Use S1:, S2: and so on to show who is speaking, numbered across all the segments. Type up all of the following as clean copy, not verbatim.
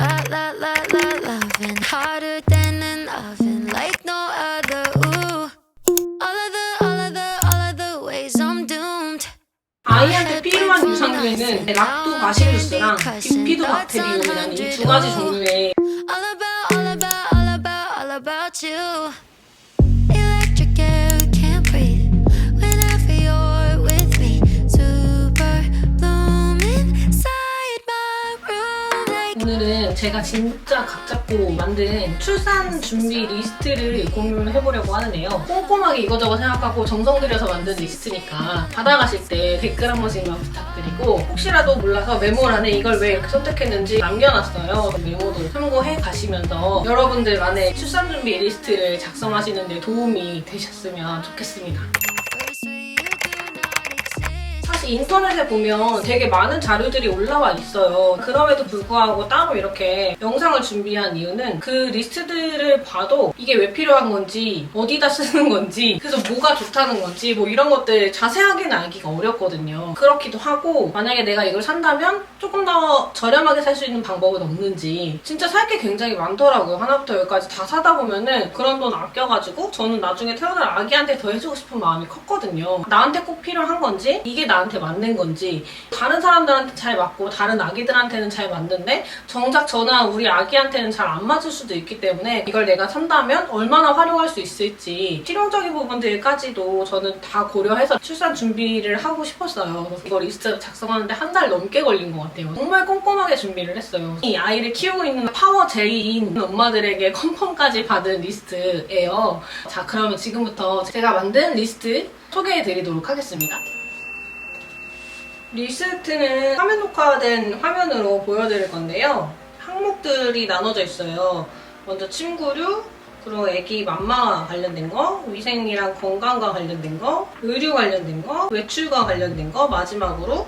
S1: Loving harder than an oven, like no other. Ooh, all of the ways I'm doomed.
S2: 아이한테 필요한 유산균은 락토바실루스랑 비피도박테리움이라는 이 두 가지 종류의
S1: All about you. Electric air, we can't breathe whenever you're with me. Super bloom inside my room like.
S2: 오늘은 제가 진짜 각 잡고 만든 출산 준비 리스트를 공유를 해보려고 하는데요. 꼼꼼하게 이거저거 생각하고 정성 들여서 만든 리스트니까 받아가실 때 댓글 한 번씩만 부탁드리고, 혹시라도 몰라서 메모란에 이걸 왜 이렇게 선택했는지 남겨놨어요. 메모도 참고해 가시면서 여러분들만의 출산 준비 리스트를 작성하시는 데 도움이 되셨으면 좋겠습니다. 사실 인터넷에 보면 되게 많은 자료들이 올라와 있어요. 그럼에도 불구하고 따로 이렇게 영상을 준비한 이유는 그 리스트들을 봐도 이게 왜 필요한 건지, 어디다 쓰는 건지, 그래서 뭐가 좋다는 건지 뭐 이런 것들 자세하게는 알기가 어렵거든요. 그렇기도 하고, 만약에 내가 이걸 산다면 조금 더 저렴하게 살 수 있는 방법은 없는지, 진짜 살 게 굉장히 많더라고요. 하나부터 열까지 다 사다 보면은 그런 돈 아껴가지고 저는 나중에 태어날 아기한테 더 해주고 싶은 마음이 컸거든요. 나한테 꼭 필요한 건지, 이게 나한테 맞는 건지, 다른 사람들한테 잘 맞고 다른 아기들한테는 잘 맞는데 정작 저나 우리 아기한테는 잘 안 맞을 수도 있기 때문에 이걸 내가 산다면 얼마나 활용할 수 있을지, 실용적인 부분들까지도 저는 다 고려해서 출산 준비를 하고 싶었어요. 그래서 이거 리스트 작성하는데 한 달 넘게 걸린 것 같아요. 정말 꼼꼼하게 준비를 했어요. 이 아이를 키우고 있는 파워 제이인 엄마들에게 컨펌까지 받은 리스트예요. 자, 그러면 지금부터 제가 만든 리스트 소개해드리도록 하겠습니다. 리스트는 화면 녹화된 화면으로 보여드릴 건데요. 항목들이 나눠져 있어요. 먼저 침구류, 그리고 애기 맘마 관련된 거, 위생이랑 건강과 관련된 거, 의류 관련된 거, 외출과 관련된 거, 마지막으로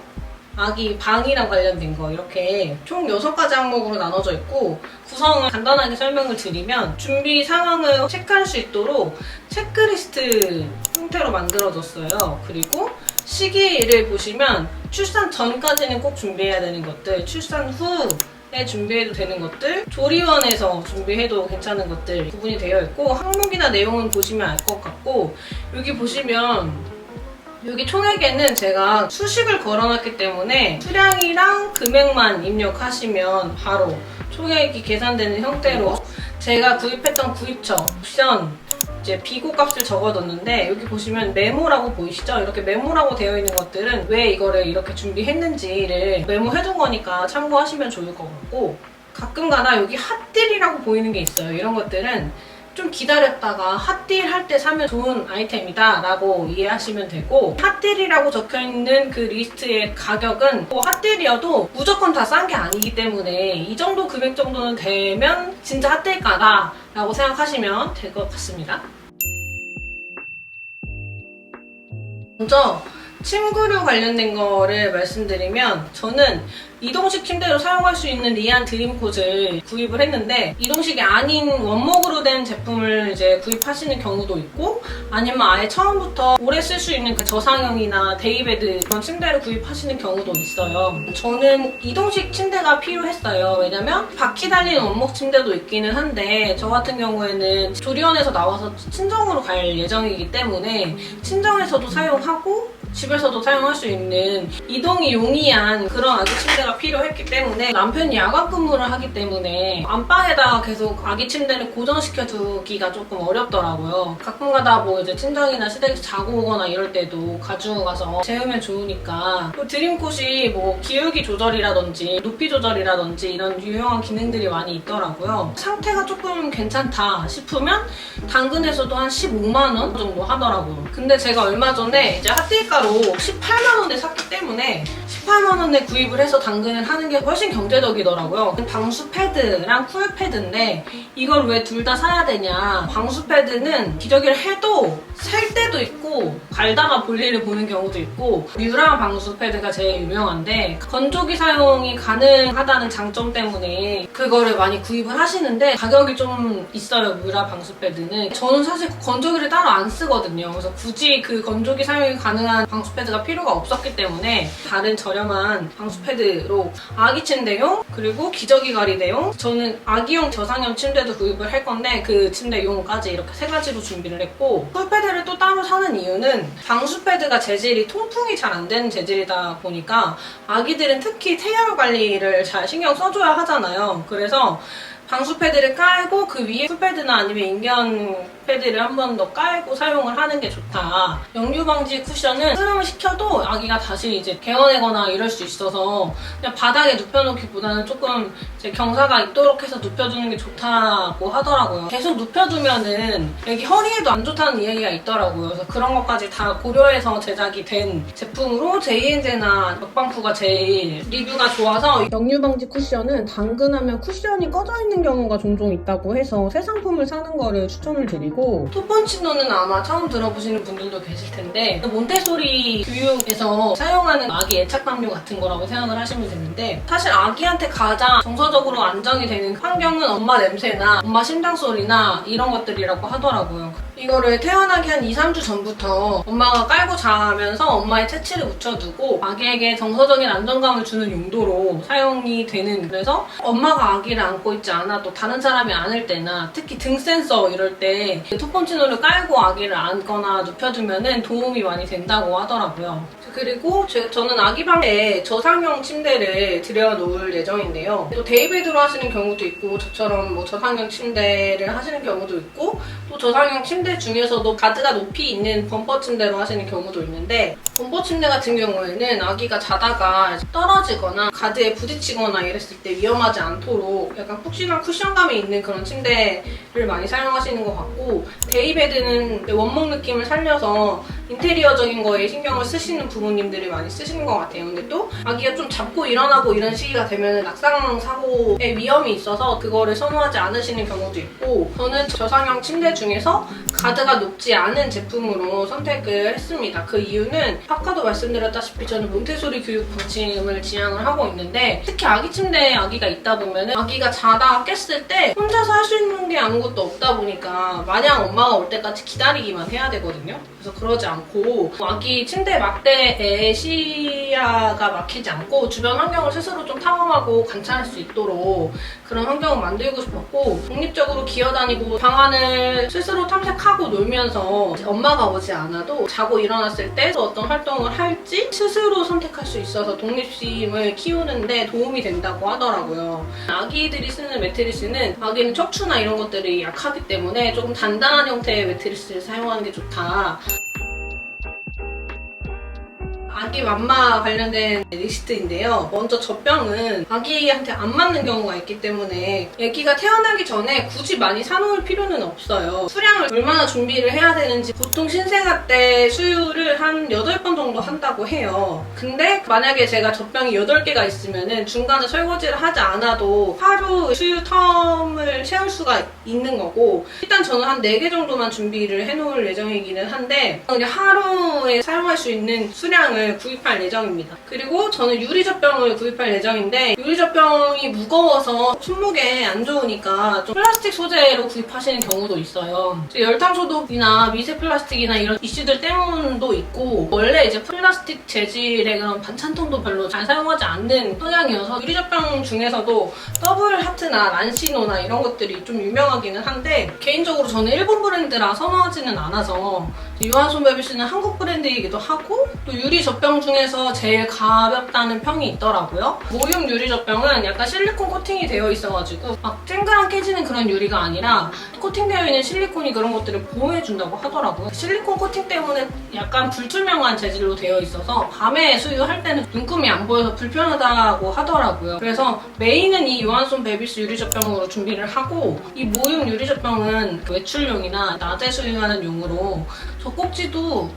S2: 아기 방이랑 관련된 거, 이렇게 총 6가지 항목으로 나눠져 있고, 구성을 간단하게 설명을 드리면 준비 상황을 체크할 수 있도록 체크리스트 형태로 만들어졌어요. 그리고 시기를 보시면 출산 전까지는 꼭 준비해야 되는 것들, 출산 후에 준비해도 되는 것들, 조리원에서 준비해도 괜찮은 것들 구분이 되어 있고, 항목이나 내용은 보시면 알 것 같고, 여기 보시면 여기 총액에는 제가 수식을 걸어놨기 때문에 수량이랑 금액만 입력하시면 바로 총액이 계산되는 형태로 제가 구입했던 구입처, 옵션, 이제 비고 값을 적어뒀는데, 여기 보시면 메모라고 보이시죠? 이렇게 메모라고 되어 있는 것들은 왜 이거를 이렇게 준비했는지를 메모해둔 거니까 참고하시면 좋을 것 같고, 가끔가다 여기 핫딜이라고 보이는 게 있어요. 이런 것들은 좀 기다렸다가 핫딜 할 때 사면 좋은 아이템이다 라고 이해하시면 되고, 핫딜이라고 적혀있는 그 리스트의 가격은 뭐 핫딜이어도 무조건 다 싼 게 아니기 때문에 이 정도 금액 정도는 되면 진짜 핫딜가다 라고 생각하시면 될 것 같습니다. 먼저 침구류 관련된 거를 말씀드리면, 저는 이동식 침대로 사용할 수 있는 리안 드림콧을 구입을 했는데, 이동식이 아닌 원목으로 된 제품을 이제 구입하시는 경우도 있고, 아니면 아예 처음부터 오래 쓸 수 있는 그 저상형이나 데이베드 그런 침대를 구입하시는 경우도 있어요. 저는 이동식 침대가 필요했어요. 왜냐면 바퀴 달린 원목 침대도 있기는 한데, 저 같은 경우에는 조리원에서 나와서 친정으로 갈 예정이기 때문에 친정에서도 사용하고 집에서도 사용할 수 있는 이동이 용이한 그런 아기 침대가 필요했기 때문에, 남편이 야간 근무를 하기 때문에 안방에다가 계속 아기 침대를 고정시켜 두기가 조금 어렵더라고요. 가끔가다 뭐 이제 친정이나 시댁에서 자고 오거나 이럴 때도 가지고 가서 재우면 좋으니까. 드림콧이 뭐 기울기 조절이라든지 높이 조절이라든지 이런 유용한 기능들이 많이 있더라고요. 상태가 조금 괜찮다 싶으면 당근에서도 한 15만 원 정도 하더라고요. 근데 제가 얼마 전에 이제 핫딜가로 18만 원에 샀기 때문에 18만 원에 구입을 해서 당근을 하는 게 훨씬 경제적이더라고요. 방수 패드랑 쿨 패드인데 이걸 왜 둘 다 사야 되냐. 방수 패드는 기저귀를 해도 살 때도 있고 갈다가 볼일을 보는 경우도 있고, 뮤라 방수 패드가 제일 유명한데 건조기 사용이 가능하다는 장점 때문에 그거를 많이 구입을 하시는데 가격이 좀 있어요. 뮤라 방수 패드는. 저는 사실 건조기를 따로 안 쓰거든요. 그래서 굳이 그 건조기 사용이 가능한 방수 패드가 필요가 없었기 때문에 다른 저렴한 방수 패드로 아기 침대용 그리고 기저귀 가리대용, 저는 아기용 저상형 침대도 구입을 할 건데 그 침대용까지 이렇게 세 가지로 준비를 했고, 풀패드를 또 따로 사는 이유는 방수 패드가 재질이 통풍이 잘 안 되는 재질이다 보니까 아기들은 특히 태열 관리를 잘 신경 써줘야 하잖아요. 그래서 방수 패드를 깔고 그 위에 풀패드나 아니면 인견 패드를 한 번 더 깔고 사용을 하는 게 좋다. 역류 방지 쿠션은 흐름을 식혀도 아기가 다시 이제 개어내거나 이럴 수 있어서 그냥 바닥에 눕혀놓기보다는 조금 이제 경사가 있도록 해서 눕혀주는 게 좋다고 하더라고요. 계속 눕혀두면은 여기 허리에도 안 좋다는 이야기가 있더라고요. 그래서 그런 것까지 다 고려해서 제작이 된 제품으로 제이엔제나 역방프가 제일 리뷰가 좋아서, 역류 방지 쿠션은 당근하면 쿠션이 꺼져 있는 경우가 종종 있다고 해서 새 상품을 사는 거를 추천을 드리고, 토폰치노는 아마 처음 들어보시는 분들도 계실 텐데 몬테소리 교육에서 사용하는 아기 애착담요 같은 거라고 생각을 하시면 되는데, 사실 아기한테 가장 정서적으로 안정이 되는 환경은 엄마 냄새나 엄마 심장 소리나 이런 것들이라고 하더라고요. 이거를 태어나기 한 2-3주 전부터 엄마가 깔고 자면서 엄마의 채취를 묻혀두고 아기에게 정서적인 안정감을 주는 용도로 사용이 되는, 그래서 엄마가 아기를 안고 있지 않아도 다른 사람이 안을 때나 특히 등 센서 이럴 때 토폰치노를 깔고 아기를 안거나 눕혀주면 도움이 많이 된다고 하더라고요. 그리고 저는 아기방에 저상형 침대를 들여놓을 예정인데요. 또 데이베드로 하시는 경우도 있고 저처럼 뭐 저상형 침대를 하시는 경우도 있고, 또 저상형 침대 중에서도 가드가 높이 있는 범퍼 침대로 하시는 경우도 있는데, 범퍼 침대 같은 경우에는 아기가 자다가 떨어지거나 가드에 부딪히거나 이랬을 때 위험하지 않도록 약간 푹신한 쿠션감이 있는 그런 침대를 많이 사용하시는 것 같고, 데이베드는 원목 느낌을 살려서 인테리어적인 거에 신경을 쓰시는 부모님들이 많이 쓰시는 것 같아요. 근데 또 아기가 좀 잡고 일어나고 이런 시기가 되면 낙상 사고의 위험이 있어서 그거를 선호하지 않으시는 경우도 있고, 저는 저상형 침대 중에서 가드가 높지 않은 제품으로 선택을 했습니다. 그 이유는 아까도 말씀드렸다시피 저는 몬테소리 교육 방침을 지향을 하고 있는데, 특히 아기 침대에 아기가 있다 보면 아기가 자다가 깼을 때 혼자서 할 수 있는 게 아무것도 없다 보니까 마냥 엄마가 올 때까지 기다리기만 해야 되거든요. 그래서 그러지 않고 아기 침대 막대에 시야가 막히지 않고 주변 환경을 스스로 좀 탐험하고 관찰할 수 있도록 그런 환경을 만들고 싶었고, 독립적으로 기어다니고 방 안을 스스로 탐색하고 놀면서 엄마가 오지 않아도 자고 일어났을 때 어떤 활동을 할지 스스로 선택할 수 있어서 독립심을 키우는데 도움이 된다고 하더라고요. 아기들이 쓰는 매트리스는 아기는 척추나 이런 것들이 약하기 때문에 조금 단단한 형태의 매트리스를 사용하는 게 좋다. 아기 맘마 관련된 리스트인데요. 먼저 젖병은 아기한테 안 맞는 경우가 있기 때문에 아기가 태어나기 전에 굳이 많이 사놓을 필요는 없어요. 수량을 얼마나 준비를 해야 되는지, 보통 신생아 때 수유를 한 8번 정도 한다고 해요. 근데 만약에 제가 젖병이 8개가 있으면 중간에 설거지를 하지 않아도 하루 수유 텀을 채울 수가 있는 거고, 일단 저는 한 4개 정도만 준비를 해놓을 예정이기는 한데 그냥 하루에 사용할 수 있는 수량을 구입할 예정입니다. 그리고 저는 유리젖병을 구입할 예정인데, 유리젖병이 무거워서 손목에 안 좋으니까 좀 플라스틱 소재로 구입하시는 경우도 있어요. 열탕 소독이나 미세 플라스틱이나 이런 이슈들 때문도 있고, 원래 이제 플라스틱 재질의 그런 반찬통도 별로 잘 사용하지 않는 성향이어서 유리젖병 중에서도 더블 하트나 란시노나 이런 것들이 좀 유명하기는 한데, 개인적으로 저는 일본 브랜드라 선호하지는 않아서 유한손 베비스는 한국 브랜드이기도 하고, 또 유리젖병 중에서 제일 가볍다는 평이 있더라고요. 모형 유리젖병은 약간 실리콘 코팅이 되어 있어가지고 막 쨍그랑 깨지는 그런 유리가 아니라 코팅되어 있는 실리콘이 그런 것들을 보호해준다고 하더라고요. 실리콘 코팅 때문에 약간 불투명한 재질로 되어 있어서 밤에 수유할 때는 눈금이 안 보여서 불편하다고 하더라고요. 그래서 메인은 이 유한손 베비스 유리젖병으로 준비를 하고, 이 모형 유리젖병은 외출용이나 낮에 수유하는 용으로 젖꼭지도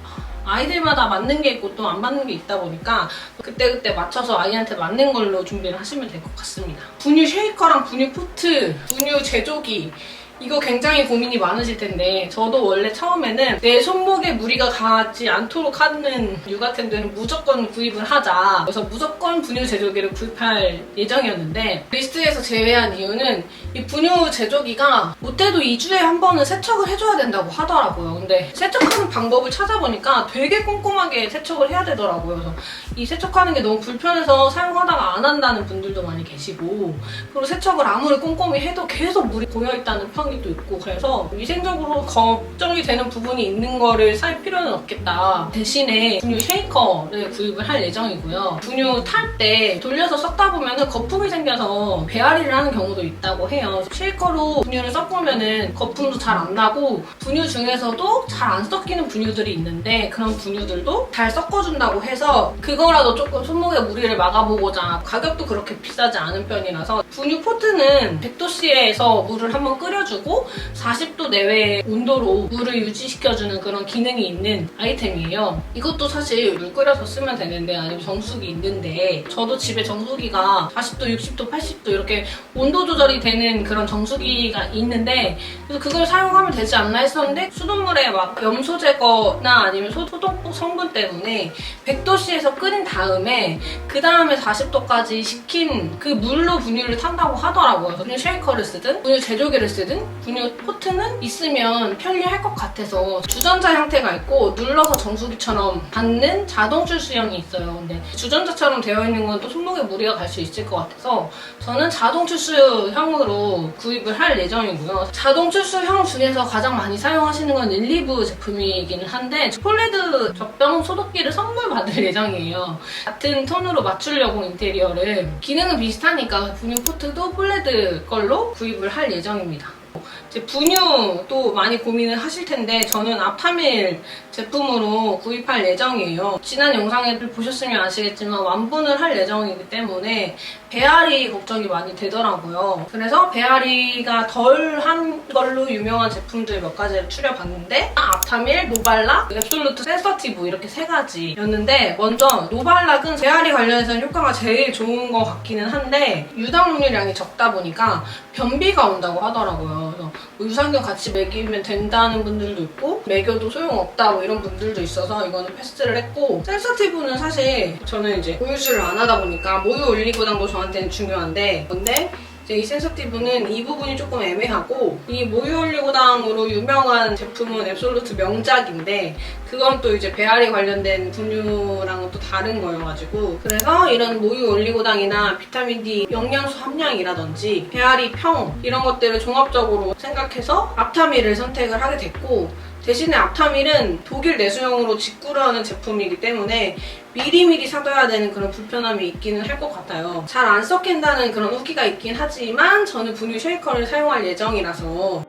S2: 아이들마다 맞는 게 있고 또 안 맞는 게 있다 보니까 그때그때 맞춰서 아이한테 맞는 걸로 준비를 하시면 될 것 같습니다. 분유 쉐이커랑 분유 포트, 분유 제조기 이거 굉장히 고민이 많으실 텐데 저도 원래 처음에는 내 손목에 무리가 가지 않도록 하는 육아템들은 무조건 구입을 하자. 그래서 무조건 분유 제조기를 구입할 예정이었는데 리스트에서 제외한 이유는 이 분유 제조기가 못해도 2주에 한 번은 세척을 해줘야 된다고 하더라고요. 근데 세척하는 방법을 찾아보니까 되게 꼼꼼하게 세척을 해야 되더라고요. 그래서 이 세척하는 게 너무 불편해서 사용하다가 안 한다는 분들도 많이 계시고, 그리고 세척을 아무리 꼼꼼히 해도 계속 물이 고여있다는 평이 또 있고, 그래서 위생적으로 걱정이 되는 부분이 있는 거를 살 필요는 없겠다. 대신에 분유 쉐이커를 구입을 할 예정이고요. 분유 탈 때 돌려서 섞다 보면은 거품이 생겨서 배앓이를 하는 경우도 있다고 해요. 쉐이커로 분유를 섞으면은 거품도 잘 안 나고, 분유 중에서도 잘 안 섞이는 분유들이 있는데 그런 분유들도 잘 섞어준다고 해서 그거라도 조금 손목에 무리를 막아보고자, 가격도 그렇게 비싸지 않은 편이라서 분유 포트는 100도씨에서 물을 한번 끓여주고 40도 내외의 온도로 물을 유지시켜주는 그런 기능이 있는 아이템이에요. 이것도 사실 물 끓여서 쓰면 되는데, 아니면 정수기 있는데, 저도 집에 정수기가 40도, 60도, 80도 이렇게 온도 조절이 되는 그런 정수기가 있는데, 그래서 그걸 사용하면 되지 않나 했었는데 수돗물에 막 염소 제거나 아니면 소독 성분 때문에 100도씨에서 끓인 다음에 그 다음에 40도까지 식힌 그 물로 분유를 탄다고 하더라고요. 분유 쉐이커를 쓰든 분유 제조기를 쓰든 분유 포트는 있으면 편리할 것 같아서, 주전자 형태가 있고 눌러서 정수기처럼 닿는 자동 출수형이 있어요. 근데 주전자처럼 되어 있는 건 또 손목에 무리가 갈 수 있을 것 같아서 저는 자동 출수형으로 구입을 할 예정이고요. 자동 출수형 중에서 가장 많이 사용하시는 건 릴리브 제품이기는 한데, 폴레드 젖병 소독기를 선물 받을 예정이에요. 같은 톤으로 맞추려고 인테리어를. 기능은 비슷하니까 분유 포트도 폴레드 걸로 구입을 할 예정입니다. 이제 분유도 많이 고민을 하실 텐데 저는 앞타밀 제품으로 구입할 예정이에요. 지난 영상을 보셨으면 아시겠지만 완분을 할 예정이기 때문에 배앓이 걱정이 많이 되더라고요. 그래서 배앓이가 덜한 걸로 유명한 제품들 몇 가지를 추려봤는데, 앞타밀, 노발락, 앱솔루트, 센서티브 이렇게 세 가지였는데, 먼저 노발락은 배앓이 관련해서는 효과가 제일 좋은 것 같기는 한데 유당용량이 적다 보니까 변비가 온다고 하더라고요. 그래서 뭐 유산균 같이 먹이면 된다는 분들도 있고 먹여도 소용없다 뭐 이런 분들도 있어서 이거는 패스를 했고, 센서티브는 사실 저는 이제 모유수를 안 하다 보니까 모유 올리고당도 저한테는 중요한데, 근데 이제 이 센서티브는 이 부분이 조금 애매하고, 이 모유 올리고당으로 유명한 제품은 앱솔루트 명작인데 그건 또 이제 배앓이 관련된 분유랑은 또 다른 거여가지고, 그래서 이런 모유 올리고당이나 비타민 D 영양소 함량이라든지 배앓이 평 이런 것들을 종합적으로 생각해서 앞타밀을 선택을 하게 됐고, 대신에 앞타밀은 독일 내수용으로 직구를 하는 제품이기 때문에 미리미리 사둬야 되는 그런 불편함이 있기는 할 것 같아요. 잘 안 섞인다는 그런 후기가 있긴 하지만 저는 분유 쉐이커를 사용할 예정이라서.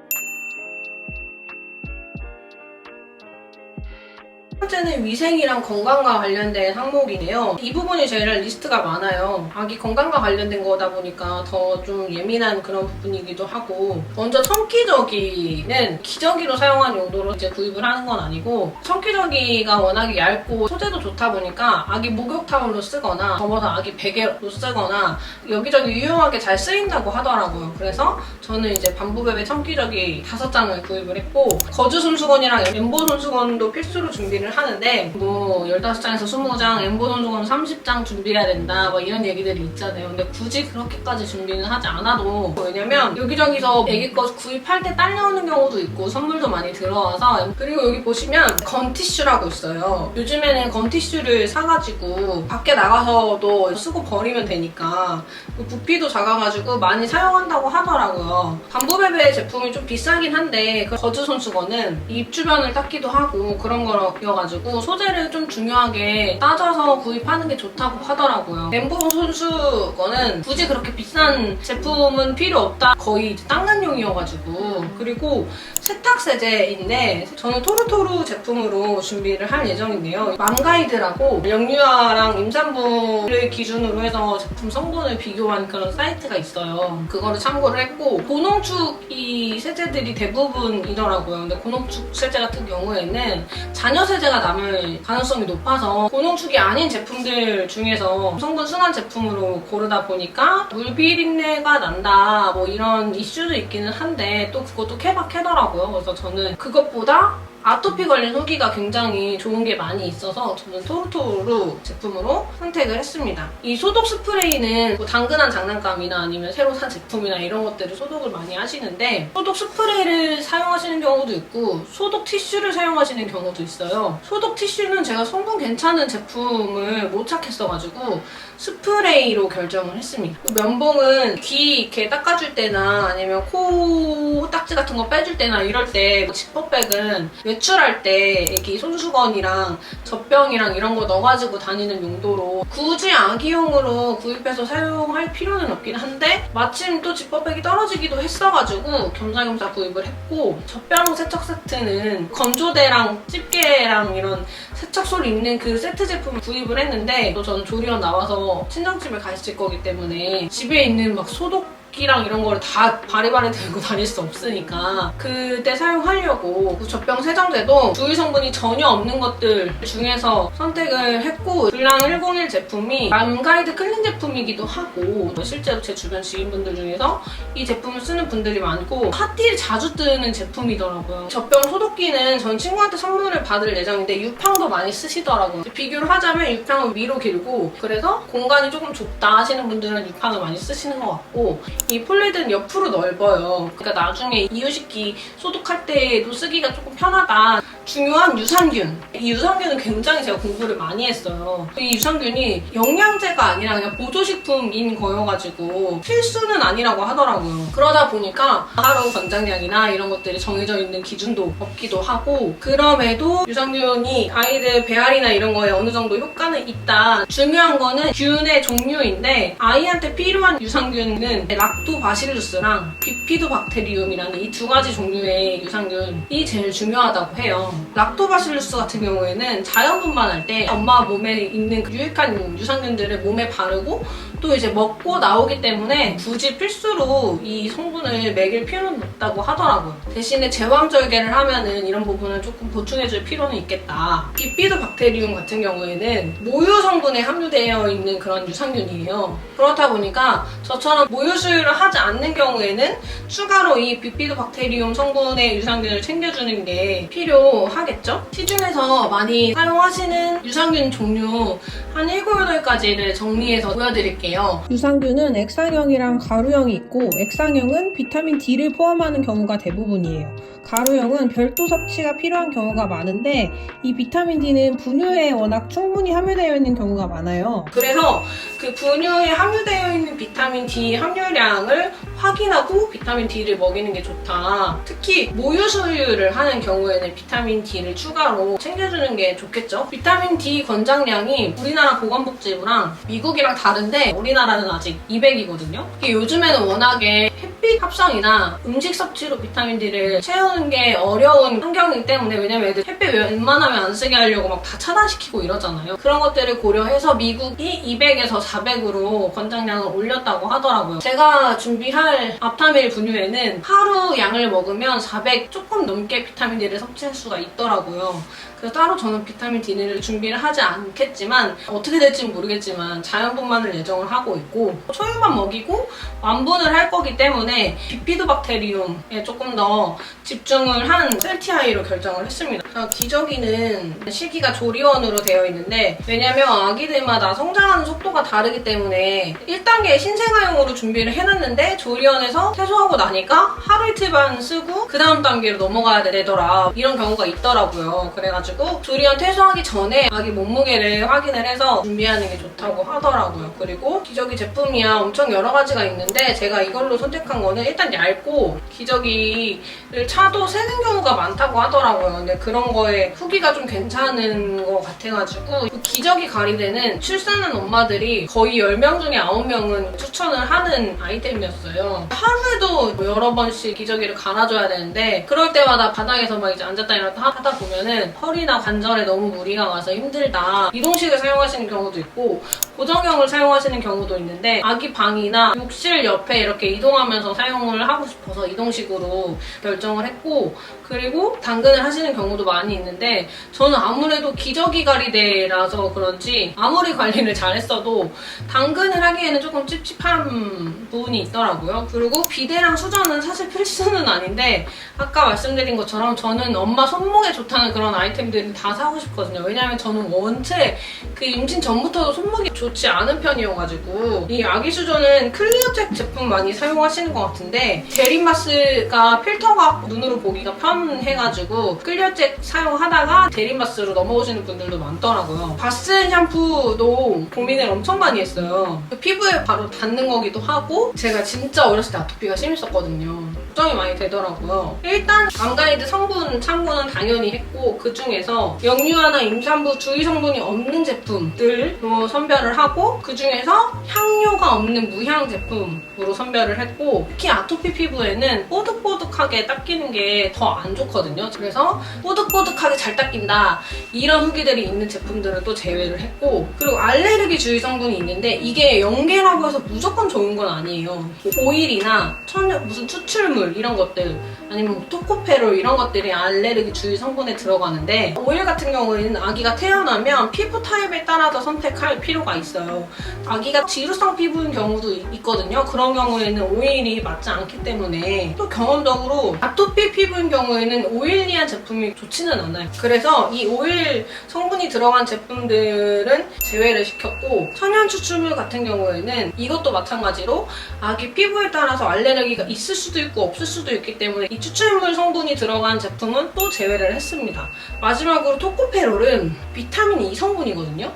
S2: 첫 번째는 위생이랑 건강과 관련된 항목이네요. 이 부분이 제일 리스트가 많아요. 아기 건강과 관련된 거다 보니까 더 좀 예민한 그런 부분이기도 하고, 먼저 청기저귀는 기저귀로 사용하는 용도로 이제 구입을 하는 건 아니고, 청기저귀가 워낙에 얇고 소재도 좋다 보니까 아기 목욕탕으로 쓰거나 접어서 아기 베개로 쓰거나 여기저기 유용하게 잘 쓰인다고 하더라고요. 그래서 저는 이제 반부베베 청기저귀 5장을 구입을 했고, 거즈 손수건이랑 엠보 손수건도 필수로 준비를 하는데, 뭐 15장에서 20장, 엠보 손수건 30장 준비해야 된다 뭐 이런 얘기들이 있잖아요. 근데 굳이 그렇게까지 준비는 하지 않아도, 왜냐면 여기저기서 애기 거 구입할 때 딸려오는 경우도 있고 선물도 많이 들어와서. 그리고 여기 보시면 건티슈라고 있어요. 요즘에는 건티슈를 사가지고 밖에 나가서도 쓰고 버리면 되니까 부피도 작아가지고 많이 사용한다고 하더라고요. 반부베베 제품이 좀 비싸긴 한데 그 거즈 손수건은 입 주변을 닦기도 하고 그런 거여가지고 소재를 좀 중요하게 따져서 구입하는 게 좋다고 하더라고요. 엠보 손수건은 굳이 그렇게 비싼 제품은 필요 없다. 거의 닦는용이어가지고. 그리고 세탁세제인데 저는 토르토르 제품으로 준비를 할 예정인데요. 맘가이드라고 영유아랑 임산부를 기준으로 해서 제품 성분을 비교한 그런 사이트가 있어요. 그거를 참고를 했고, 고농축 이 세제들이 대부분이더라고요. 근데 고농축 세제 같은 경우에는 잔여 세제가 비린내가 남을 가능성이 높아서 고농축이 아닌 제품들 중에서 성분 순한 제품으로 고르다 보니까 물 비린내가 난다 뭐 이런 이슈도 있기는 한데 또 그것도 케바케더라고요. 그래서 저는 그것보다 아토피 걸린 후기가 굉장히 좋은 게 많이 있어서 저는 토르토르 제품으로 선택을 했습니다. 이 소독 스프레이는 뭐 당근한 장난감이나 아니면 새로 산 제품이나 이런 것들을 소독을 많이 하시는데 소독 스프레이를 사용하시는 경우도 있고 소독 티슈를 사용하시는 경우도 있어요. 소독 티슈는 제가 성분 괜찮은 제품을 못 찾겠어가지고 스프레이로 결정을 했습니다. 면봉은 귀 이렇게 닦아줄 때나 아니면 코 딱지 같은 거 빼줄 때나 이럴 때 지퍼백은 외출할 때 이렇게 손수건이랑 젖병이랑 이런 거 넣어가지고 다니는 용도로 굳이 아기용으로 구입해서 사용할 필요는 없긴 한데 마침 또 지퍼백이 떨어지기도 했어가지고 겸사겸사 구입을 했고 젖병 세척 세트는 건조대랑 집게랑 이런 세척솔 있는 그 세트 제품을 구입을 했는데 또 저는 조리원 나와서 친정집에 가 있을 거기 때문에 집에 있는 막 소독기랑 이런 거를 다 바리바리 들고 다닐 수 없으니까 그때 사용하려고 그 젖병 세정제도 주의 성분이 전혀 없는 것들 중에서 선택을 했고 블랑 101 제품이 맘가이드 클린 제품이기도 하고 실제로 제 주변 지인분들 중에서 이 제품을 쓰는 분들이 많고 핫딜 자주 뜨는 제품이더라고요. 젖병 소독기는 전 친구한테 선물을 받을 예정인데 유팡도 많이 쓰시더라고요. 비교를 하자면 유팡은 위로 길고 그래서 공간이 조금 좁다 하시는 분들은 유팡을 많이 쓰시는 것 같고 이 폴리드는 옆으로 넓어요. 그러니까 나중에 이유식기 소독할 때도 쓰기가 조금 편하다. 중요한 유산균. 이 유산균은 굉장히 제가 공부를 많이 했어요. 이 유산균이 영양제가 아니라 그냥 보조식품인 거여가지고 필수는 아니라고 하더라고요. 그러다 보니까 하루 권장량이나 이런 것들이 정해져 있는 기준도 없기도 하고 그럼에도 유산균이 아이들 배앓이나 이런 거에 어느 정도 효과는 있다. 중요한 거는 균의 종류인데 아이한테 필요한 유산균은 락토바실루스랑 비피도박테리움이라는 이 두 가지 종류의 유산균이 제일 중요하다고 해요. 락토바실루스 같은 경우에는 자연분만할 때 엄마 몸에 있는 그 유익한 유산균들을 몸에 바르고 또 이제 먹고 나오기 때문에 굳이 필수로 이 성분을 먹일 필요는 없다고 하더라고요. 대신에 제왕절개를 하면은 이런 부분을 조금 보충해줄 필요는 있겠다. 비피도박테리움 같은 경우에는 모유 성분에 함유되어 있는 그런 유산균이에요. 그렇다 보니까 저처럼 모유 수유를 하지 않는 경우에는 추가로 이 비피도박테리움 성분의 유산균을 챙겨주는 게 필요하겠죠? 시중에서 많이 사용하시는 유산균 종류 한 7, 8가지를 정리해서 보여드릴게요.
S3: 유산균은 액상형이랑 가루형이 있고 액상형은 비타민 D를 포함하는 경우가 대부분이에요. 가루형은 별도 섭취가 필요한 경우가 많은데 이 비타민 D는 분유에 워낙 충분히 함유되어 있는 경우가 많아요.
S2: 그래서 그 분유에 함유되어 있는 비타민 D 함유량을 확인하고 비타민 D를 먹이는 게 좋다. 특히 모유 수유를 하는 경우에는 비타민 D를 추가로 챙겨주는 게 좋겠죠. 비타민 D 권장량이 우리나라 보건복지부랑 미국이랑 다른데 우리나라는 아직 200이거든요. 요즘에는 워낙에 햇빛 합성이나 음식 섭취로 비타민 D를 채우는 게 어려운 환경이기 때문에 왜냐면 애들 햇빛 웬만하면 안 쓰게 하려고 막 다 차단시키고 이러잖아요. 그런 것들을 고려해서 미국이 200에서 400으로 권장량을 올렸다고 하더라고요. 제가 준비할 앞타밀 분유에는 하루 양을 먹으면 400 조금 넘게 비타민 D를 섭취할 수가 있더라고요. 그래서 따로 저는 비타민 D를 준비를 하지 않겠지만 어떻게 될지는 모르겠지만 자연분만을 예정을 하고 있고 초유만 먹이고 완분을 할 거기 때문에 비피도박테리움에 조금 더 집중을 한 셀티아이로 결정을 했습니다. 기저귀는 시기가 조리원으로 되어 있는데 왜냐면 아기들마다 성장하는 속도가 다르기 때문에 1단계 신생아용으로 준비를 해놨는데 조리원에서 퇴소하고 나니까 하루 이틀만 쓰고 그 다음 단계로 넘어가야 되더라 이런 경우가 있더라고요. 그래가지고 조리원 퇴소하기 전에 아기 몸무게를 확인을 해서 준비하는 게 좋다고 하더라고요. 그리고 기저귀 제품이야 엄청 여러 가지가 있는데 제가 이걸로 선택한 거는 일단 얇고 기저귀를 차도 새는 경우가 많다고 하더라고요. 근데 그런 거에 후기가 좀 괜찮은 것 같아가지고 그 기저귀 가리대는 출산한 엄마들이 거의 10명 중에 9명은 추천을 하는 아이템이었어요. 하루에도 여러 번씩 기저귀를 갈아줘야 되는데 그럴 때마다 바닥에서 막 이제 앉았다 일어났다 하다 보면은 허리나 관절에 너무 무리가 가서 힘들다. 이동식을 사용하시는 경우도 있고 고정형을 사용하시는 경우도 있는데 아기 방이나 욕실 옆에 이렇게 이동하면서 사용을 하고 싶어서 이동식으로 결정을 했고, 그리고 당근을 하시는 경우도 많이 있는데 저는 아무래도 기저귀 가리대라서 그런지 아무리 관리를 잘했어도 당근을 하기에는 조금 찝찝한 부분이 있더라고요. 그리고 비데랑 수전은 사실 필수는 아닌데 아까 말씀드린 것처럼 저는 엄마 손목에 좋다는 그런 아이템들을 다 사고 싶거든요. 왜냐면 저는 원체 그 임신 전부터 손목이 좋지 않은 편이어가지고. 이 아기 수전은 클리어잭 제품 많이 사용하시는 것 같은데 데리마스가 필터가 눈으로 보기가 편해가지고 클리어잭 사용하다가 데리마스로 넘어오시는 분들도 많더라고요. 바스 샴푸도 고민을 엄청 많이 했어요. 피부에 바로 닿는 거기도 하고 제가 진짜 어렸을 때 아토피가 심했었거든요. 걱정이 많이 되더라고요. 일단 암가이드 성분 참고는 당연히 했고, 그 중에서 영유아나 임산부 주의 성분이 없는 제품들로 선별을 하고, 그 중에서 향료가 없는 무향 제품으로 선별을 했고, 특히 아토피 피부에는 뽀득뽀득하게 닦이는 게 더 안 좋거든요. 그래서 뽀득뽀득하게 잘 닦인다 이런 후기들이 있는 제품들은 또 제외를 했고, 그리고 알레르기 주의 성분이 있는데 이게 연계라고 해서 무조건 좋은 건 아니에요. 오일이나 무슨 추출물 이런 것들, 아니면 토코페롤 이런 것들이 알레르기 주의 성분에 들어가는데, 오일 같은 경우에는 아기가 태어나면 피부 타입에 따라서 선택할 필요가 있어요. 아기가 지루성 피부인 경우도 있거든요. 그런 경우에는 오일이 맞지 않기 때문에, 또 경험적으로 아토피 피부인 경우에는 오일리한 제품이 좋지는 않아요. 그래서 이 오일 성분이 들어간 제품들은 제외를 시켰고, 천연 추출물 같은 경우에는 이것도 마찬가지로 아기 피부에 따라서 알레르기가 있을 수도 있고 없을 수도 있기 때문에 이 추출물 성분이 들어간 제품은 또 제외를 했습니다. 마지막으로 토코페롤은 비타민 E 성분이거든요.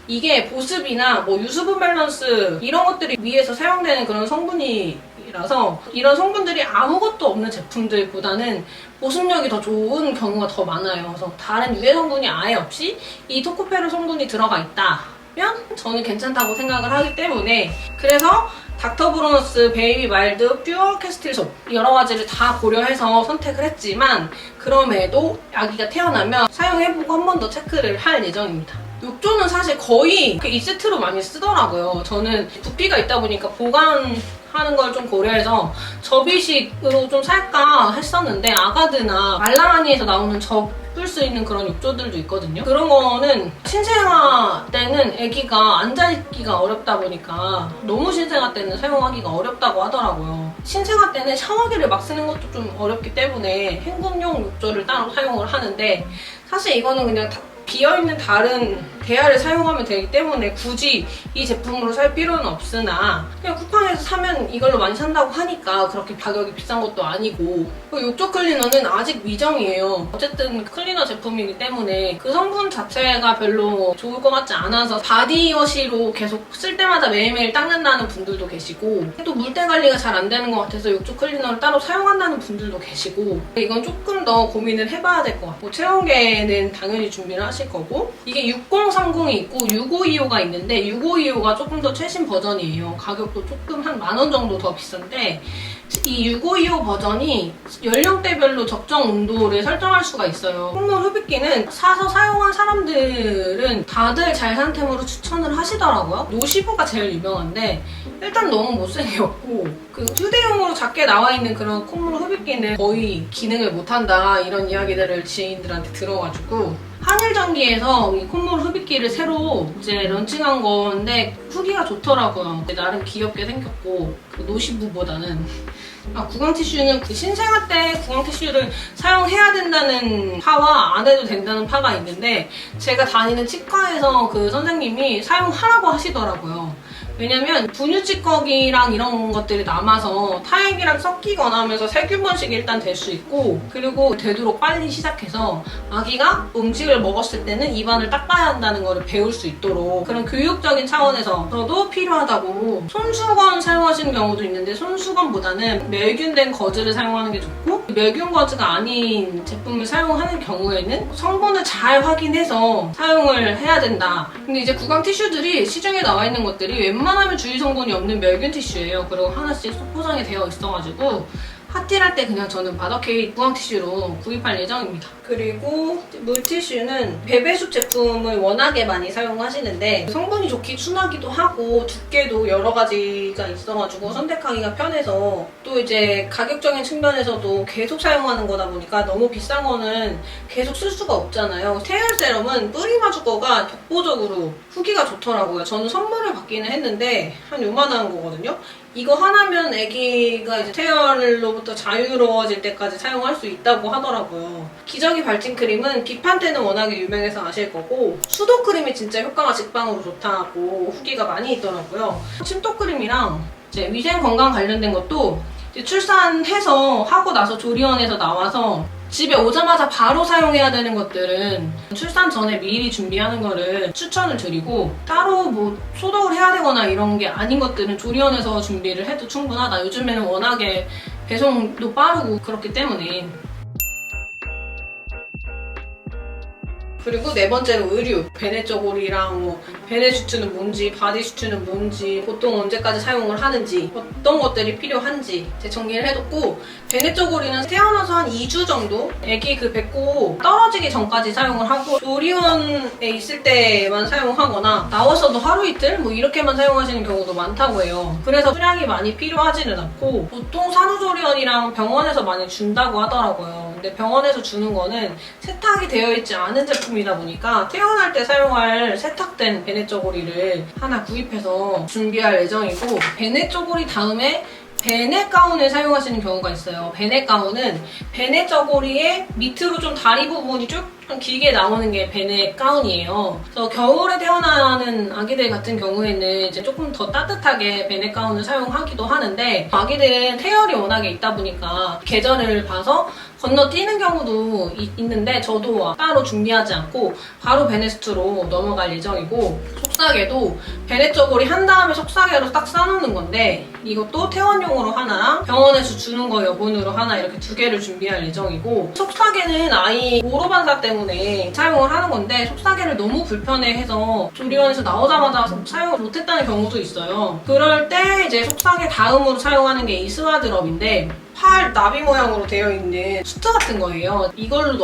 S2: 이게 보습이나 뭐 유수분 밸런스 이런 것들이 위해서 사용되는 그런 성분이라서 이런 성분들이 아무것도 없는 제품들보다는 보습력이 더 좋은 경우가 더 많아요. 그래서 다른 유해 성분이 아예 없이 이 토코페롤 성분이 들어가 있다면 저는 괜찮다고 생각을 하기 때문에, 그래서 닥터브로너스 베이비 마일드 퓨어 캐스틸 솜 여러 가지를 다 고려해서 선택을 했지만, 그럼에도 아기가 태어나면 사용해보고 한 번 더 체크를 할 예정입니다. 욕조는 사실 거의 2세트로 많이 쓰더라고요. 저는 부피가 있다 보니까 보관하는 걸 좀 고려해서 접이식으로 좀 살까 했었는데, 아가드나 말랑하니에서 나오는 접을 수 있는 그런 욕조들도 있거든요. 그런 거는 신생아 때는 아기가 앉아있기가 어렵다 보니까 너무 신생아 때는 사용하기가 어렵다고 하더라고요. 신생아 때는 샤워기를 막 쓰는 것도 좀 어렵기 때문에 행군용 욕조를 따로 사용을 하는데, 사실 이거는 그냥 비어있는 다른 대야를 사용하면 되기 때문에 굳이 이 제품으로 살 필요는 없으나, 그냥 쿠팡에서 사면 이걸로 많이 산다고 하니까 그렇게 가격이 비싼 것도 아니고. 욕조 클리너는 아직 미정이에요. 어쨌든 클리너 제품이기 때문에 그 성분 자체가 별로 좋을 것 같지 않아서 바디워시로 계속 쓸 때마다 매일매일 닦는다는 분들도 계시고, 또 물때 관리가 잘 안 되는 것 같아서 욕조 클리너를 따로 사용한다는 분들도 계시고, 이건 조금 더 고민을 해봐야 될 것 같고, 체온계는 당연히 준비를 하실 거고, 이게 6030이 있고 6525가 있는데 6525가 조금 더 최신 버전이에요. 가격도 조금 한 10,000원 정도 더 비싼데, 이 6525 버전이 연령대별로 적정 온도를 설정할 수가 있어요. 콧물 흡입기는 사서 사용한 사람들은 다들 잘 산템으로 추천을 하시더라고요. 노시브가 제일 유명한데 일단 너무 못생겼고, 그 휴대용으로 작게 나와 있는 그런 콧물 흡입기는 거의 기능을 못한다 이런 이야기들을 지인들한테 들어가지고, 한일전기에서 이 콧물 흡입기를 새로 이제 런칭한 건데 후기가 좋더라고요. 나름 귀엽게 생겼고, 그 노시브보다는. 구강 티슈는 그 신생아 때 구강 티슈를 사용해야 된다는 파와 안 해도 된다는 파가 있는데, 제가 다니는 치과에서 그 선생님이 사용하라고 하시더라고요. 왜냐면 분유 찌꺼기랑 이런 것들이 남아서 타액이랑 섞이거나 하면서 세균번식이 일단 될 수 있고, 그리고 되도록 빨리 시작해서 아기가 음식을 먹었을 때는 입안을 닦아야 한다는 거를 배울 수 있도록 그런 교육적인 차원에서도 필요하다고. 손수건 사용하시는 경우도 있는데 손수건보다는 멸균된 거즈를 사용하는 게 좋고, 멸균 거즈가 아닌 제품을 사용하는 경우에는 성분을 잘 확인해서 사용을 해야 된다. 근데 이제 구강 티슈들이 시중에 나와 있는 것들이 웬만하면 주의 성분이 없는 멸균 티슈예요. 그리고 하나씩 포장이 되어 있어가지고 핫딜할 때 그냥 저는 마더케이 무광 티슈로 구입할 예정입니다. 그리고 물티슈는 베베숲 제품을 워낙에 많이 사용하시는데 성분이 좋기 순하기도 하고 두께도 여러 가지가 있어가지고 선택하기가 편해서 또 이제 가격적인 측면에서도 계속 사용하는 거다 보니까 너무 비싼 거는 계속 쓸 수가 없잖아요. 태열 세럼은 뿌리마주 거가 독보적으로 후기가 좋더라고요. 저는 선물을 받기는 했는데 한 요만한 거거든요. 이거 하나면 아기가 이제 태열로부터 자유로워질 때까지 사용할 수 있다고 하더라고요. 기저귀 발진 크림은 비판 때는 워낙에 유명해서 아실 거고 수도 크림이 진짜 효과가 직방으로 좋다고 후기가 많이 있더라고요. 침독 크림이랑 이제 위생 건강 관련된 것도 이제 출산해서 하고 나서 조리원에서 나와서 집에 오자마자 바로 사용해야 되는 것들은 출산 전에 미리 준비하는 거를 추천을 드리고 따로 뭐 소독을 해야 되거나 이런 게 아닌 것들은 조리원에서 준비를 해도 충분하다. 요즘에는 워낙에 배송도 빠르고 그렇기 때문에. 그리고 네 번째로 의류. 베네저골이랑 뭐 베네슈트는 뭔지, 바디슈트는 뭔지, 보통 언제까지 사용을 하는지, 어떤 것들이 필요한지 이제 정리를 해뒀고 베네저골이는 태어나서 한 2주 정도 아기 그 뱉고 떨어지기 전까지 사용을 하고 조리원에 있을 때만 사용하거나 나와서도 하루 이틀 뭐 이렇게만 사용하시는 경우도 많다고 해요. 그래서 수량이 많이 필요하지는 않고 보통 산후조리원이랑 병원에서 많이 준다고 하더라고요. 근데 병원에서 주는 거는 세탁이 되어 있지 않은 제품이다 보니까 태어날 때 사용할 세탁된 베네저고리를 하나 구입해서 준비할 예정이고 베네저고리 다음에 베네 가운을 사용하시는 경우가 있어요. 베네 가운은 베네저고리의 밑으로 좀 다리 부분이 쭉 길게 나오는 게 베네 가운이에요. 그래서 겨울에 태어나는 아기들 같은 경우에는 이제 조금 더 따뜻하게 베네 가운을 사용하기도 하는데 아기들은 태열이 워낙에 있다 보니까 계절을 봐서 건너뛰는 경우도 있는데 저도 따로 준비하지 않고 바로 베네스트로 넘어갈 예정이고 속사계도 베네저고리 한 다음에 속사계로 딱 싸놓는 건데 이것도 퇴원용으로 하나랑 병원에서 주는 거 여분으로 하나 이렇게 두 개를 준비할 예정이고 속사계는 아이 오로반사 때문에 사용을 하는 건데 속사계를 너무 불편해해서 조리원에서 나오자마자 사용을 못했다는 경우도 있어요. 그럴 때 이제 속사계 다음으로 사용하는 게 이 스와드럽인데 팔 나비 모양으로 되어 있는 수트 같은 거예요. 이걸로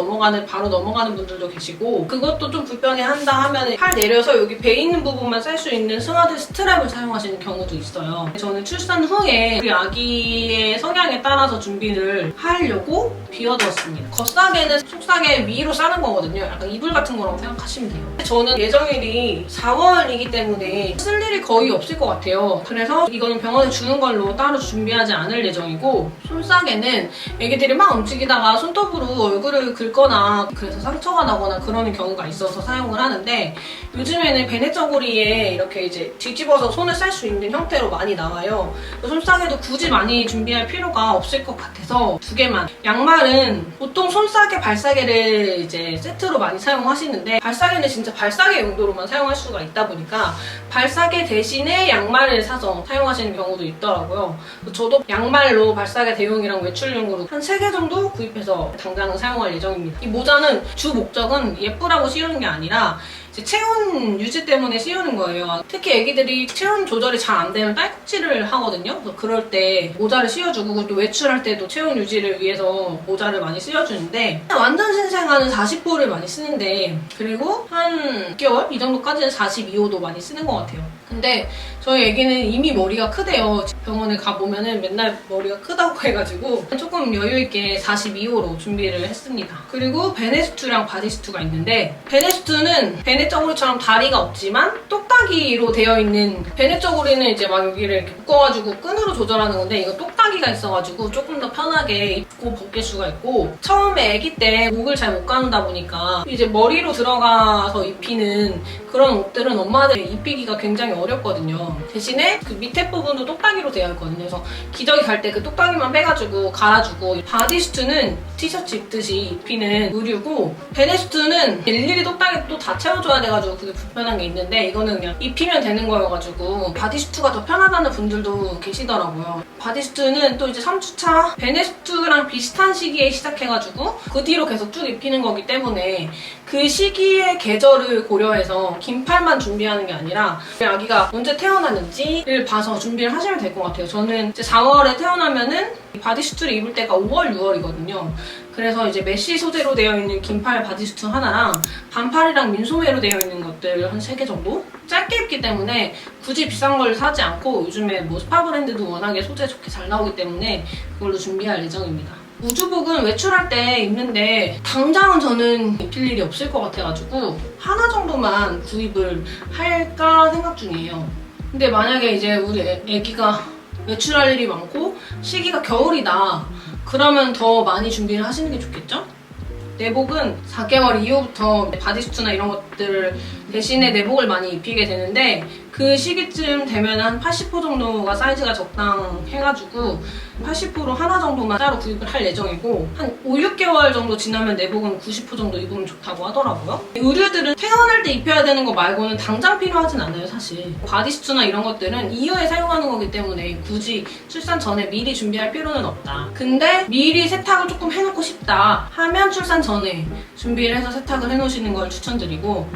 S2: 바로 넘어가는 분들도 계시고 그것도 좀 불편해한다 하면 팔 내려서 여기 배 있는 부분만 쌀 수 있는 스와드 스트랩을 사용하시는 경우도 있어요. 저는 출산 후에 우리 아기의 성향에 따라서 준비를 하려고 비워두었습니다. 겉사계는 속사계 위로 싸는 거거든요. 약간 이불 같은 거라고 생각하시면 돼요. 저는 예정일이 4월이기 때문에 쓸 일이 거의 없을 것 같아요. 그래서 이거는 병원에 주는 걸로 따로 준비하지 않을 예정이고 손싸개는 애기들이 막 움직이다가 손톱으로 얼굴을 긁거나 그래서 상처가 나거나 그러는 경우가 있어서 사용을 하는데 요즘에는 베네저고리에 이렇게 이제 뒤집어서 손을 쌀 수 있는 형태로 많이 나와요. 손싸개도 굳이 많이 준비할 필요가 없을 것 같아서 두 개만. 양말은 보통 손싸개, 발싸개를 이제 세트로 많이 사용하시는데 발싸개는 진짜 발싸개 용도로만 사용할 수가 있다 보니까 발싸개 대신에 양말을 사서 사용하시는 경우도 있더라고요. 저도 양말로 발싸개 대용이랑 외출용으로 한 3개 정도 구입해서 당장은 사용할 예정입니다. 이 모자는 주 목적은 예쁘라고 씌우는 게 아니라 체온 유지 때문에 씌우는 거예요. 특히 애기들이 체온 조절이 잘 안 되면 딸꾹질을 하거든요. 그래서 그럴 때 모자를 씌워주고 또 외출할 때도 체온 유지를 위해서 모자를 많이 씌워주는데 완전 신생아는 40호를 많이 쓰는데 그리고 한 6개월? 이 정도까지는 42호도 많이 쓰는 것 같아요. 근데 저희 애기는 이미 머리가 크대요. 병원에 가보면은 맨날 머리가 크다고 해가지고 조금 여유있게 42호로 준비를 했습니다. 그리고 베네슈트랑 바디슈트가 있는데 베네슈트는 베네저고리처럼 다리가 없지만 똑딱이로 되어 있는 베네저고리는 이제 막 여기를 이렇게 묶어가지고 끈으로 조절하는 건데 이거 똑딱이가 있어가지고 조금 더 편하게 입고 벗길 수가 있고 처음에 아기 때 목을 잘 못 가누다 보니까 이제 머리로 들어가서 입히는 그런 옷들은 엄마들 입히기가 굉장히 어렵거든요. 대신에 그 밑에 부분도 똑딱이로 되어 있거든요. 그래서 기저귀 갈 때 그 똑딱이만 빼가지고 갈아주고 바디슈트는 티셔츠 입듯이 입히는 의류고 베네슈트는 일일이 똑딱이 또 다 채워줘야 돼가지고 그게 불편한 게 있는데 이거는 그냥 입히면 되는 거여가지고 바디슈트가 더 편하다는 분들도 계시더라고요. 바디슈트는 또 이제 3주차 베네슈트랑 비슷한 시기에 시작해가지고 그 뒤로 계속 쭉 입히는 거기 때문에 그 시기의 계절을 고려해서 긴 팔만 준비하는 게 아니라 아기 아기가 언제 태어나는지를 봐서 준비를 하시면 될 것 같아요. 저는 이제 4월에 태어나면은 바디수트를 입을 때가 5월, 6월이거든요. 그래서 이제 메쉬 소재로 되어 있는 긴팔 바디수트 하나랑 반팔이랑 민소매로 되어 있는 것들 한 3개 정도? 짧게 입기 때문에 굳이 비싼 걸 사지 않고 요즘에 뭐 스파 브랜드도 워낙에 소재 좋게 잘 나오기 때문에 그걸로 준비할 예정입니다. 우주복은 외출할 때 입는데 당장은 저는 입힐 일이 없을 것 같아가지고 하나 정도만 구입을 할까 생각 중이에요. 근데 만약에 이제 우리 애기가 외출할 일이 많고 시기가 겨울이다 그러면 더 많이 준비를 하시는 게 좋겠죠? 내복은 4개월 이후부터 바디수트나 이런 것들을 대신에 내복을 많이 입히게 되는데 그 시기쯤 되면 한 80호 정도가 사이즈가 적당해가지고 80호로 하나 정도만 따로 구입을 할 예정이고 한 5, 6개월 정도 지나면 내복은 90호 정도 입으면 좋다고 하더라고요. 의류들은 태어날 때 입혀야 되는 거 말고는 당장 필요하진 않아요, 사실. 바디수트나 이런 것들은 이후에 사용하는 거기 때문에 굳이 출산 전에 미리 준비할 필요는 없다. 근데 미리 세탁을 조금 해놓고 싶다 하면 출산 전에 준비를 해서 세탁을 해놓으시는 걸 추천드리고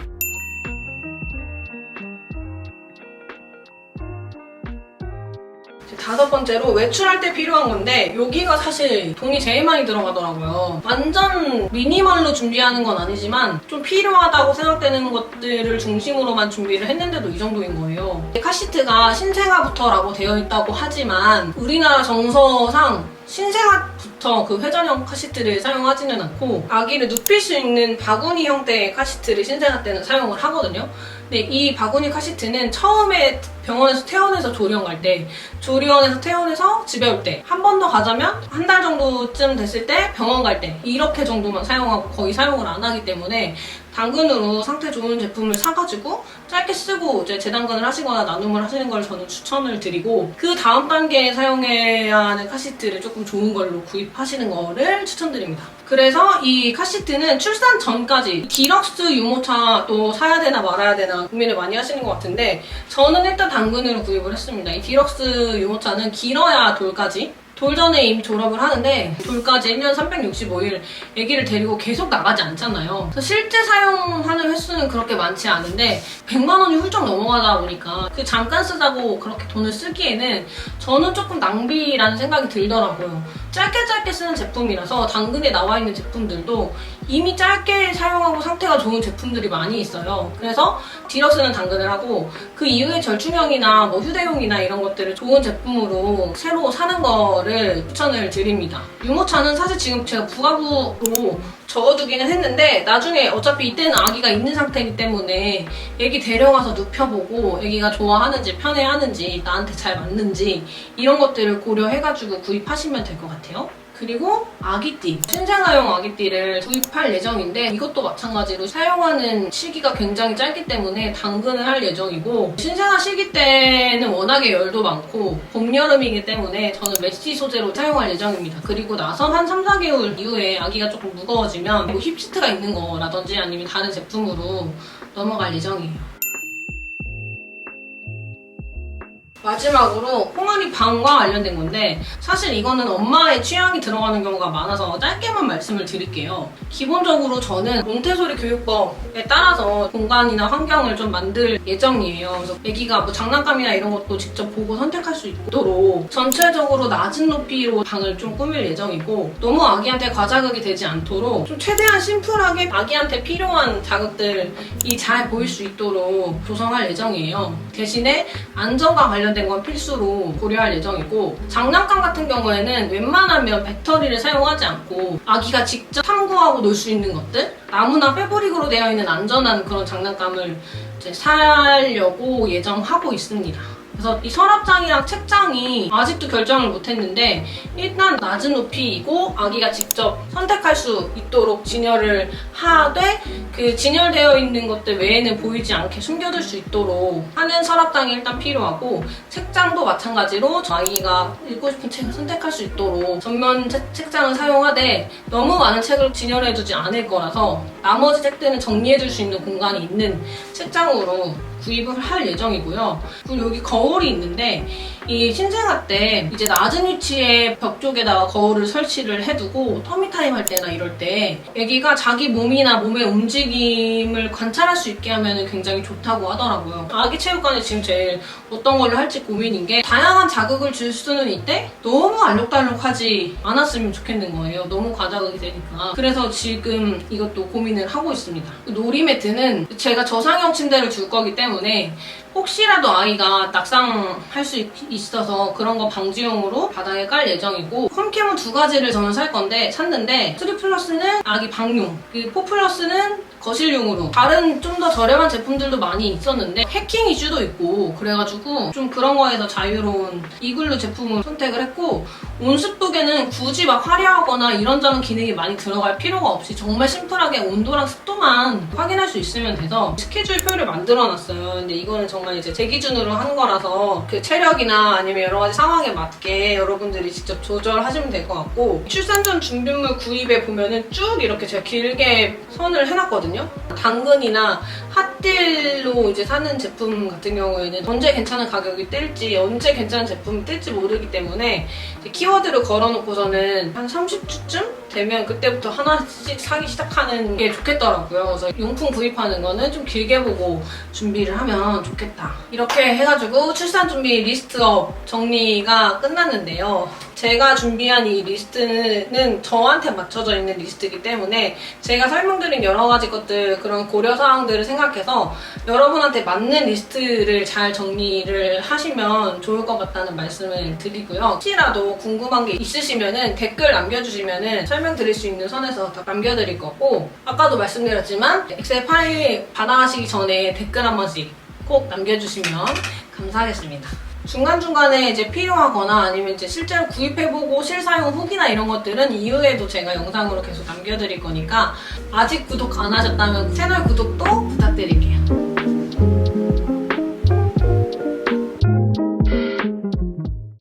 S2: 다섯 번째로 외출할 때 필요한 건데 여기가 사실 돈이 제일 많이 들어가더라고요. 완전 미니멀로 준비하는 건 아니지만 좀 필요하다고 생각되는 것들을 중심으로만 준비를 했는데도 이 정도인 거예요. 카시트가 신생아부터라고 되어 있다고 하지만 우리나라 정서상 신생아부터 그 회전형 카시트를 사용하지는 않고 아기를 눕힐 수 있는 바구니 형태의 카시트를 신생아 때는 사용을 하거든요. 근데 이 바구니 카시트는 처음에 병원에서 퇴원해서 조리원 갈 때, 조리원에서 퇴원해서 집에 올 때, 한 번 더 가자면 한 달 정도쯤 됐을 때 병원 갈 때 이렇게 정도만 사용하고 거의 사용을 안 하기 때문에 당근으로 상태 좋은 제품을 사가지고 짧게 쓰고 이제 재당근을 하시거나 나눔을 하시는 걸 저는 추천을 드리고 그 다음 단계에 사용해야 하는 카시트를 조금 좋은 걸로 구입하시는 거를 추천드립니다. 그래서 이 카시트는 출산 전까지 디럭스 유모차도 사야 되나 말아야 되나 고민을 많이 하시는 것 같은데 저는 일단 당근으로 구입을 했습니다. 이 디럭스 유모차는 길어야 돌까지 돌 전에 이미 졸업을 하는데 돌까지 1년 365일 아기를 데리고 계속 나가지 않잖아요. 그래서 실제 사용하는 횟수는 그렇게 많지 않은데 100만 원이 훌쩍 넘어가다 보니까 그 잠깐 쓰자고 그렇게 돈을 쓰기에는 저는 조금 낭비라는 생각이 들더라고요. 짧게 쓰는 제품이라서 당근에 나와 있는 제품들도 이미 짧게 사용하고 상태가 좋은 제품들이 많이 있어요. 그래서 디럭스는 당근을 하고 그 이후에 절충형이나 뭐 휴대용이나 이런 것들을 좋은 제품으로 새로 사는 거를 추천을 드립니다. 유모차는 사실 지금 제가 부가구로 적어두기는 했는데 나중에 어차피 이때는 아기가 있는 상태이기 때문에 아기 데려가서 눕혀보고 아기가 좋아하는지 편해하는지 나한테 잘 맞는지 이런 것들을 고려해가지고 구입하시면 될 것 같아요. 그리고 아기띠, 신생아용 아기띠를 구입할 예정인데 이것도 마찬가지로 사용하는 시기가 굉장히 짧기 때문에 당근을 할 예정이고 신생아 시기 때는 워낙에 열도 많고 봄, 여름이기 때문에 저는 메쉬 소재로 사용할 예정입니다. 그리고 나서 한 3, 4개월 이후에 아기가 조금 무거워지면 뭐 힙시트가 있는 거라든지 아니면 다른 제품으로 넘어갈 예정이에요. 마지막으로 콩알이 방과 관련된 건데 사실 이거는 엄마의 취향이 들어가는 경우가 많아서 짧게만 말씀을 드릴게요. 기본적으로 저는 몬테소리 교육법에 따라서 공간이나 환경을 좀 만들 예정이에요. 그래서 아기가 뭐 장난감이나 이런 것도 직접 보고 선택할 수 있도록 전체적으로 낮은 높이로 방을 좀 꾸밀 예정이고 너무 아기한테 과자극이 되지 않도록 좀 최대한 심플하게 아기한테 필요한 자극들이 잘 보일 수 있도록 조성할 예정이에요. 대신에 안전과 관련된 건 필수로 고려할 예정이고 장난감 같은 경우에는 웬만하면 배터리를 사용하지 않고 아기가 직접 탐구하고 놀 수 있는 것들 나무나 패브릭으로 되어 있는 안전한 그런 장난감을 이제 사려고 예정하고 있습니다. 그래서 이 서랍장이랑 책장이 아직도 결정을 못했는데 일단 낮은 높이이고 아기가 직접 선택할 수 있도록 진열을 하되 그 진열되어 있는 것들 외에는 보이지 않게 숨겨둘 수 있도록 하는 서랍장이 일단 필요하고 책장도 마찬가지로 아기가 읽고 싶은 책을 선택할 수 있도록 전면 책장을 사용하되 너무 많은 책을 진열해두지 않을 거라서 나머지 책들은 정리해둘 수 있는 공간이 있는 책장으로 구입을 할 예정이고요. 그리고 여기 거울이 있는데 이 신생아 때 이제 낮은 위치에 벽 쪽에다가 거울을 설치를 해두고 터미타임 할 때나 이럴 때 아기가 자기 몸이나 몸의 움직임을 관찰할 수 있게 하면 굉장히 좋다고 하더라고요. 아기 체육관에 지금 제일 어떤 걸로 할지 고민인 게 다양한 자극을 줄 수는 있대 너무 알록달록하지 않았으면 좋겠는 거예요. 너무 과자극이 되니까. 그래서 지금 이것도 고민을 하고 있습니다. 놀이 매트는 제가 저상형 침대를 줄 거기 때문에 혹시라도 아이가 낙상할 수 있어서 그런 거 방지용으로 바닥에 깔 예정이고 홈캠은 2가지를 저는 샀는데 3플러스는 아기 방용, 4플러스는 거실용으로 다른 좀 더 저렴한 제품들도 많이 있었는데 해킹 이슈도 있고 그래가지고 좀 그런 거에서 자유로운 이글루 제품을 선택을 했고 온습도계는 굳이 막 화려하거나 이런저런 기능이 많이 들어갈 필요가 없이 정말 심플하게 온도랑 습도만 확인할 수 있으면 돼서 스케줄표를 만들어놨어요. 근데 이거는 정말 이제 제 기준으로 한 거라서 그 체력이나 아니면 여러 가지 상황에 맞게 여러분들이 직접 조절하시면 될 것 같고 출산 전 준비물 구입에 보면은 쭉 이렇게 제가 길게 선을 해놨거든요. 당근이나 핫딜로 이제 사는 제품 같은 경우에는 언제 괜찮은 가격이 뜰지 언제 괜찮은 제품이 뜰지 모르기 때문에 키워드를 걸어놓고서는 한 30주쯤 되면 그때부터 하나씩 사기 시작하는 게 좋겠더라고요. 그래서 용품 구입하는 거는 좀 길게 보고 준비를 하면 좋겠다. 이렇게 해가지고 출산 준비 리스트업 정리가 끝났는데요. 제가 준비한 이 리스트는 저한테 맞춰져 있는 리스트이기 때문에 제가 설명드린 여러 가지 것들 그런 고려사항들을 생각해서 여러분한테 맞는 리스트를 잘 정리를 하시면 좋을 것 같다는 말씀을 드리고요. 혹시라도 궁금한 게 있으시면 댓글 남겨주시면 설명드릴 수 있는 선에서 다 남겨드릴 거고 아까도 말씀드렸지만 엑셀 파일 받아가시기 전에 댓글 한 번씩 꼭 남겨주시면 감사하겠습니다. 중간중간에 이제 필요하거나 아니면 이제 실제로 구입해보고 실사용 후기나 이런 것들은 이후에도 제가 영상으로 계속 남겨드릴 거니까 아직 구독 안 하셨다면 채널 구독도 부탁드릴게요.